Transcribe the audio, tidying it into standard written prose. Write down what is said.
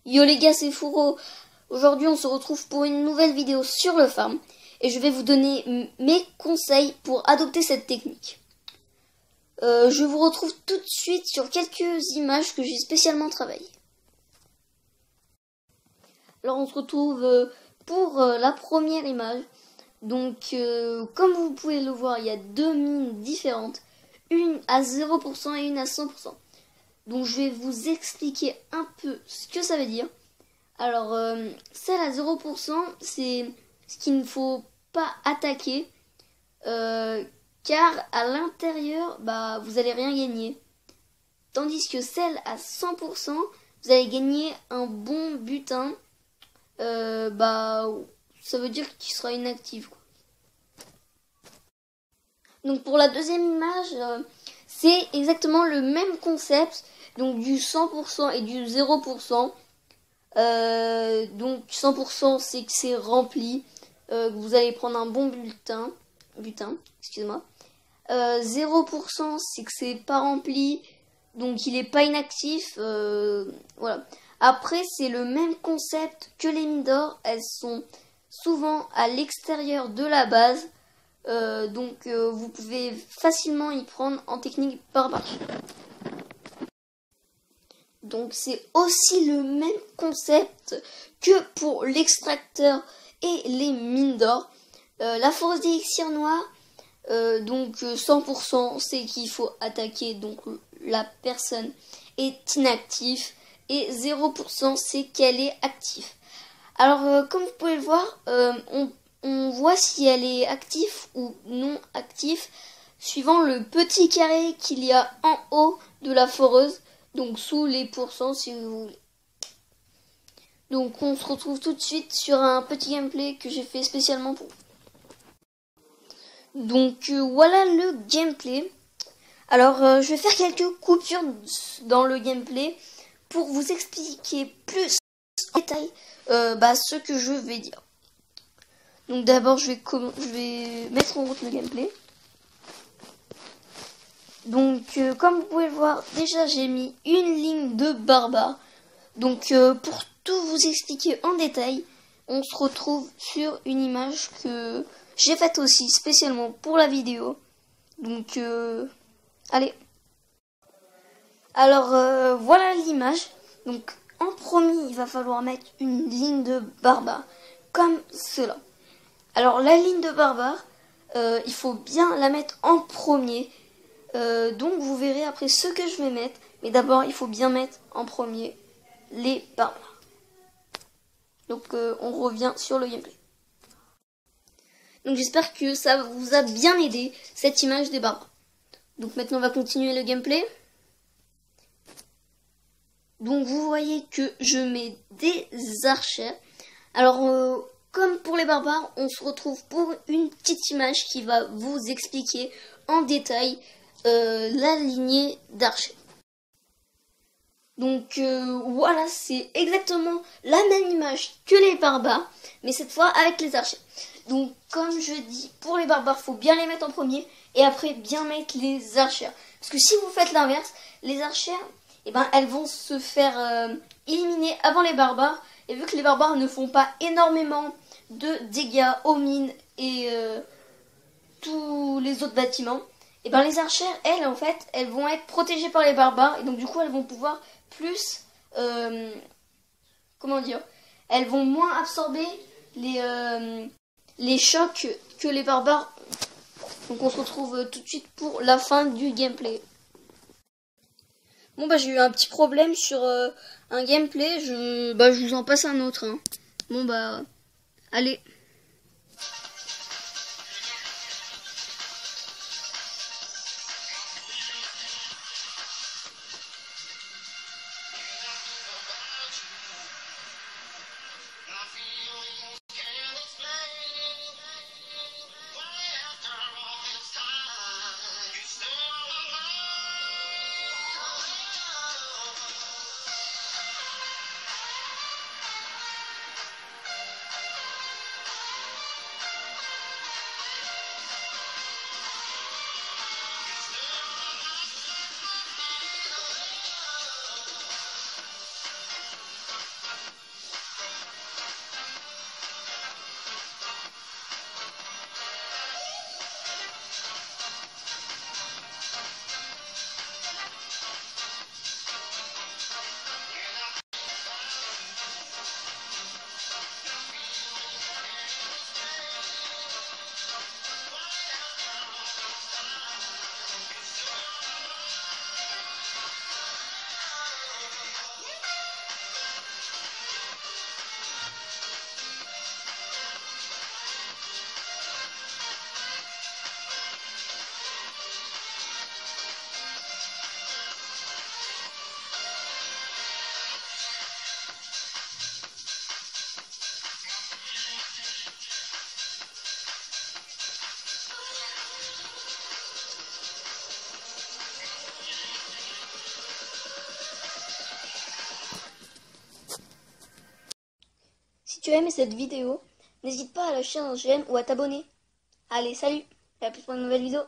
Yo les gars, c'est Fouro. Aujourd'hui on se retrouve pour une nouvelle vidéo sur le farm et je vais vous donner mes conseils pour adopter cette technique. Je vous retrouve tout de suite sur quelques images que j'ai spécialement travaillées. Alors on se retrouve pour la première image. Donc comme vous pouvez le voir, il y a deux mines différentes, une à 0% et une à 100%. Donc je vais vous expliquer un peu ce que ça veut dire. Alors celle à 0%, c'est ce qu'il ne faut pas attaquer car à l'intérieur vous allez rien gagner. Tandis que celle à 100%, vous allez gagner un bon butin. Ça veut dire qu'il sera inactif, quoi. Donc pour la deuxième image, c'est exactement le même concept, donc du 100% et du 0%. Donc 100% c'est que c'est rempli, que vous allez prendre un bon butin, excusez-moi. 0% c'est que c'est pas rempli, donc il est pas inactif, voilà. Après c'est le même concept que les mines d'or, elles sont souvent à l'extérieur de la base. Donc vous pouvez facilement y prendre en technique barbare. Donc c'est aussi le même concept que pour l'extracteur et les mines d'or. La force d'élixir noir, donc 100% c'est qu'il faut attaquer, donc la personne est inactive, et 0% c'est qu'elle est active. Alors comme vous pouvez le voir, on voit si elle est active ou non active suivant le petit carré qu'il y a en haut de la foreuse, donc sous les pourcents si vous voulez. Donc on se retrouve tout de suite sur un petit gameplay que j'ai fait spécialement pour vous. Donc voilà le gameplay. Alors je vais faire quelques coupures dans le gameplay pour vous expliquer plus en détail ce que je vais dire. Donc d'abord je vais mettre en route le gameplay. Donc comme vous pouvez le voir, déjà j'ai mis une ligne de barbare. Donc pour tout vous expliquer en détail, on se retrouve sur une image que j'ai faite aussi spécialement pour la vidéo. Donc allez. Alors voilà l'image. Donc en premier il va falloir mettre une ligne de barbare comme cela. Alors la ligne de barbare, il faut bien la mettre en premier. Donc vous verrez après ce que je vais mettre. Mais d'abord il faut bien mettre en premier les barbares. Donc on revient sur le gameplay. Donc j'espère que ça vous a bien aidé, cette image des barbares. Donc maintenant on va continuer le gameplay. Donc vous voyez que je mets des archers. Alors comme pour les barbares, on se retrouve pour une petite image qui va vous expliquer en détail la lignée d'archers. Donc voilà, c'est exactement la même image que les barbares, mais cette fois avec les archers. Donc comme je dis, pour les barbares, faut bien les mettre en premier et après bien mettre les archers. Parce que si vous faites l'inverse, les archers, elles vont se faire éliminer avant les barbares. Et vu que les barbares ne font pas énormément de dégâts aux mines et tous les autres bâtiments, les archères, elles vont être protégées par les barbares. Et donc du coup, elles vont pouvoir plus, elles vont moins absorber les chocs que les barbares. Donc on se retrouve tout de suite pour la fin du gameplay. Bon j'ai eu un petit problème sur un gameplay, je vous en passe un autre. Hein. Bon allez. tu as aimé cette vidéo, n'hésite pas à lâcher un j'aime ou à t'abonner. Allez, salut, et à plus pour une nouvelle vidéo.